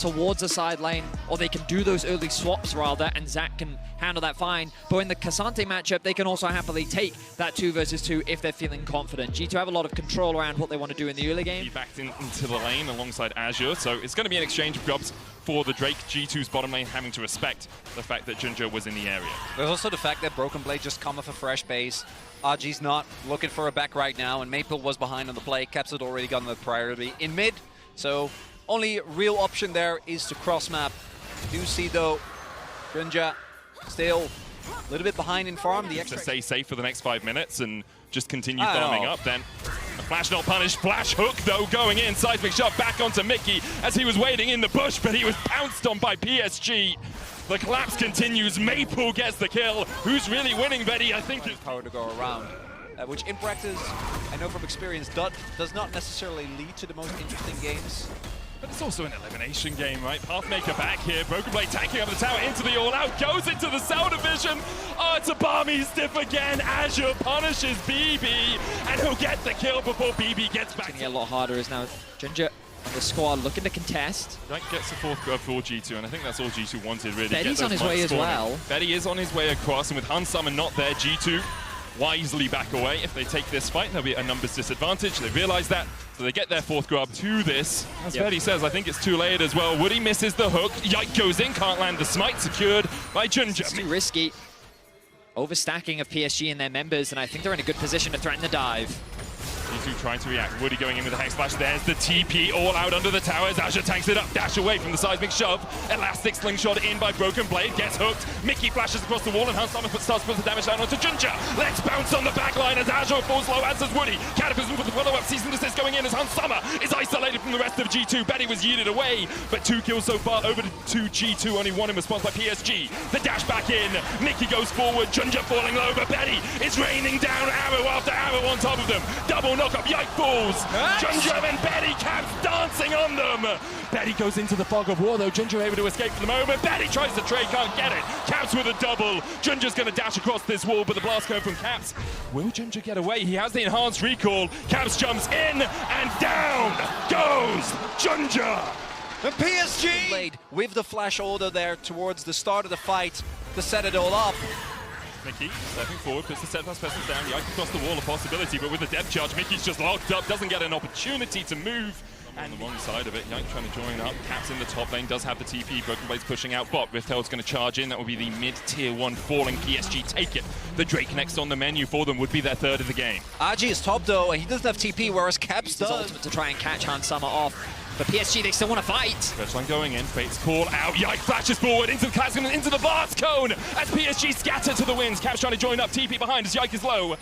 towards the side lane, or they can do those early swaps rather, and Zach can handle that fine. But in the K'Sante matchup, they can also happily take that 2 versus 2 if they're feeling confident. G2 have a lot of control around what they want to do in the early game. He backed into the lane alongside Azure, so it's going to be an exchange of jobs for the Drake. G2's bottom lane having to respect the fact that Junja was in the area. There's also the fact that Broken Blade just come off a fresh base. RG's not looking for a back right now, and Maple was behind on the play. Caps had already gotten the priority in mid, so only real option there is to cross map. Do see though, Junja still a little bit behind in farm. The extra to stay safe for the next 5 minutes and just continue farming up. Then a flash not punished. Flash hook though going in. Seismic shot back onto Mickey as he was waiting in the bush, but he was pounced on by PSG. The collapse continues. Maple gets the kill. Who's really winning, Betty? I think it's power to go around. Which in practice, I know from experience, does not necessarily lead to the most interesting games. But it's also an elimination game, right? Pathmaker back here. Broken Blade tanking up the tower into the all-out. Goes into the cell division. Oh, it's a Barmy stiff again. Azure punishes BB. And he'll get the kill before BB gets back. It's going to get a lot harder as now Junja on the squad looking to contest. That gets the 4th grub for G2, and I think that's all G2 wanted, really. Betty's on his way as well. Betty is on his way across, and with Hun Summon not there, G2 wisely back away. If they take this fight, there'll be a numbers disadvantage. They realize that, so they get their 4th grub to this. As Betty says, I think it's too late as well. Woody misses the hook. Yike goes in, can't land the smite, secured by Junja. It's too risky. Overstacking of PSG and their members, and I think they're in a good position to threaten the dive. G2 trying to react. Woody going in with a Hex Splash. There's the TP all out under the towers. Azure tanks it up. Dash away from the seismic shove. Elastic slingshot in by Broken Blade. Gets hooked. Mickey flashes across the wall and Hans starts to put the damage down onto Junja. Let's bounce on the back line as Azure falls low, as does Woody. Cataclysm with the follow-up. Cease and desist going in as Hans Summer is isolated from the rest of G2. Betty was yeeted away, but 2 kills so far over to G2. Only 1 in response by PSG. The dash back in. Mickey goes forward. Junja falling low, but Betty is raining down arrow after arrow on top of them. Double knock-up. Yike falls. Junja and Betty, Caps dancing on them. Betty goes into the fog of war though. Junja able to escape for the moment. Betty tries to trade, can't get it. Caps with a double. Junja's going to dash across this wall, but the blast cone from Caps. Will Junja get away? He has the enhanced recall. Caps jumps in and down goes Junja. And PSG Blade with the flash order there towards the start of the fight to set it all up. Mickey stepping forward, puts the steadfast presence down. Yike across the wall, a possibility, but with the depth charge, Mickey's just locked up, doesn't get an opportunity to move. And on the wrong side of it, Yike trying to join up. Caps in the top lane, does have the TP. Broken Blade's pushing out bot. Riftheld's going to charge in. That will be the mid-tier 1 falling. PSG take it. The Drake next on the menu for them would be their 3rd of the game. RG is top though, and he doesn't have TP, whereas Caps does. Ultimate to try and catch Hans Summer off. But PSG, they still want to fight. First going in, Fate's call out. Yike flashes forward into the Classic and into the blast cone as PSG scatter to the winds. Caps trying to join up, TP behind as Yike is low.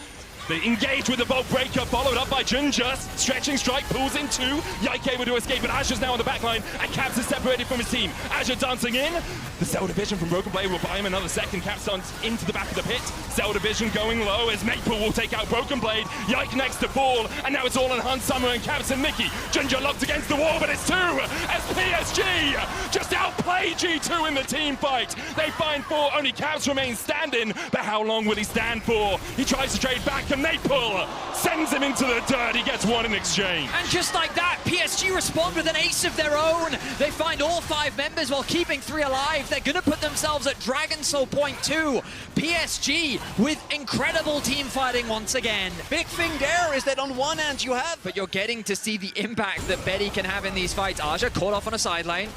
They engage with the Bolt Breaker, followed up by Junja. Stretching strike, pulls in 2. Yike able to escape, but Azure's now on the back line, and Caps is separated from his team. Azure dancing in. The Cell Division from Broken Blade will buy him another second. Caps runs into the back of the pit. Cell Division going low as Maple will take out Broken Blade. Yike next to fall, and now it's all on Hans Summer and Caps and Mickey. Junja locked against the wall, but it's 2 as PSG just outplay G2 in the team fight. They find 4, only Caps remains standing, but how long will he stand for? He tries to trade back, and Maple sends him into the dirt. He gets 1 in exchange. And just like that, PSG respond with an ace of their own. They find all 5 members while keeping 3 alive. They're going to put themselves at Dragon Soul Point 2. PSG with incredible team fighting once again. Big thing there is that on one hand you have, but you're getting to see the impact that Betty can have in these fights. Azure caught off on a side lane.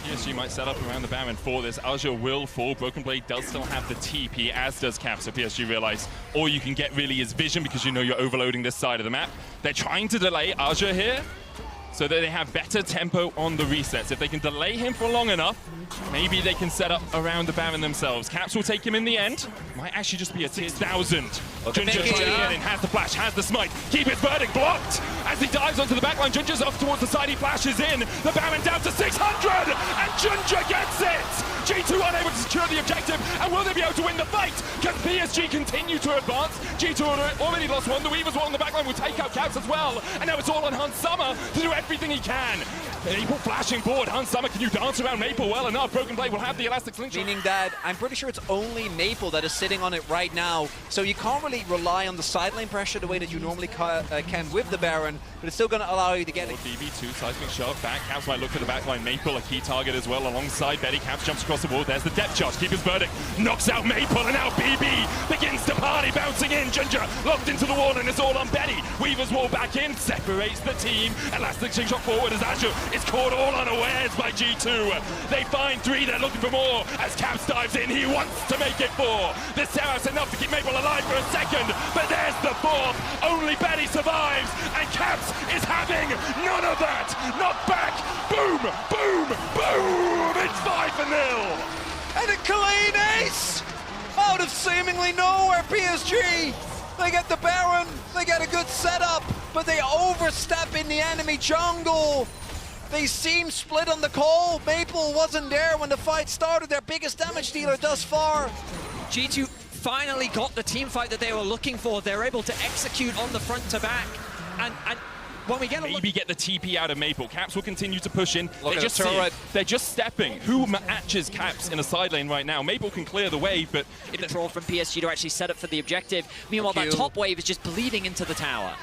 PSG might set up around the Baron for this. Azure will fall. Broken Blade does still have the TP, as does Cap, so PSG realize all you can get really is vision because you know you're overloading this side of the map. They're trying to delay Azure here so that they have better tempo on the resets. If they can delay him for long enough, maybe they can set up around the Baron themselves. Caps will take him in the end. Might actually just be a 6,000. Junja trying to get in, has the flash, has the smite. Keep his verdict blocked as he dives onto the backline. Junja's off towards the side, he flashes in. The Baron down to 600, and Junja gets it! G2 unable to secure the objective, and will they be able to win the fight? Can PSG continue to advance? G2 already lost 1. The Weavers one on the backline will take out Caps as well, and now it's all on Hans Summer to do everything he can. Maple flashing forward. Summer, can you dance around Maple well enough? Broken Blade will have the elastic slingshot. Meaning that I'm pretty sure it's only Maple that is sitting on it right now, so you can't really rely on the side lane pressure the way that you normally can with the Baron, but it's still going to allow you to get it. BB2, seismic shove, back. Caps might look for the backline. Maple, a key target as well, alongside Betty. Caps jumps across the wall. There's the depth charge. Keeper's verdict knocks out Maple, and now BB begins to party, bouncing in. Ginger locked into the wall, and it's all on Betty. Weaver's wall back in, separates the team. Elastic slingshot forward as Azure is caught all unawares by G2. They find 3, they're looking for more. As Caps dives in, he wants to make it 4. This Terrace enough to keep Maple alive for a second, but there's the 4th. Only Betty survives, and Caps is having none of that. Knock back, boom, boom, boom. It's 5-0. And a clean ace out of seemingly nowhere. PSG, they get the Baron, they get a good setup, but they overstep in the enemy jungle. They seem split on the call. Maple wasn't there when the fight started, their biggest damage dealer thus far. G2 finally got the team fight that they were looking for. They're able to execute on the front to back. And when we get maybe get the TP out of Maple. Caps will continue to push in. Look they just they're just stepping. Who matches Caps in a side lane right now? Maple can clear the wave, but control from PSG to actually set up for the objective. Meanwhile, that top wave is just bleeding into the tower.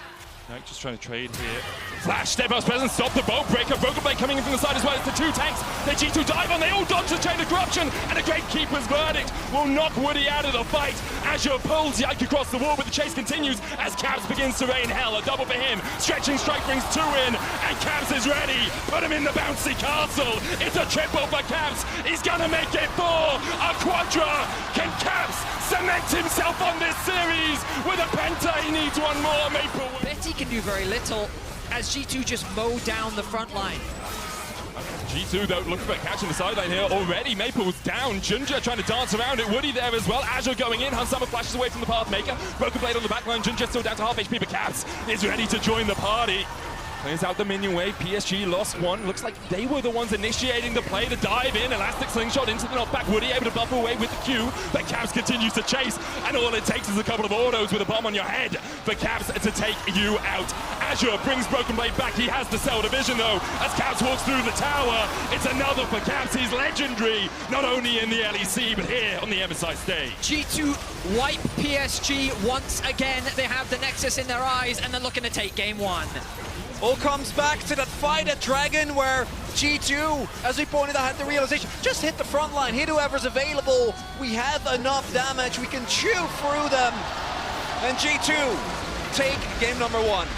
No, just trying to trade here. Flash, step out presence, stop the boat breaker. Broken Blade coming in from the side as well. It's the 2 tanks. The G2 dive on, they all dodge the chain of corruption, and a great keeper's verdict will knock Woody out of the fight. Azure pulls Yike across the wall, but the chase continues as Caps begins to rain hell. A double for him. Stretching strike brings 2 in, and Caps is ready. Put him in the bouncy castle. It's a triple for Caps. He's gonna make it 4. A quadra. Can Caps cement himself on this series with a penta? He needs 1 more. Maple. Betty can do very little as G2 just mow down the front line. G2 though looking for a catch in the sideline here already. Maple's down. Ginger trying to dance around it. Woody there as well. Azure going in. Summer flashes away from the Pathmaker. Broken Blade on the backline. Ginger still down to half HP, but Caps is ready to join the party. Clears out the minion wave. PSG lost 1. Looks like they were the ones initiating the play to dive in. Elastic slingshot into the knockback. Woody able to buffer away with the Q, but Caps continues to chase, and all it takes is a couple of autos with a bomb on your head for Caps to take you out. Azure brings Broken Blade back. He has the cell division though, as Caps walks through the tower. It's another for Caps. He's legendary, not only in the LEC, but here on the MSI stage. G2 wipe PSG once again. They have the Nexus in their eyes, and they're looking to take game 1. All comes back to that fight at Dragon where G2, as we pointed out, had the realization, just hit the front line, hit whoever's available. We have enough damage, we can chew through them. And G2 take game number 1.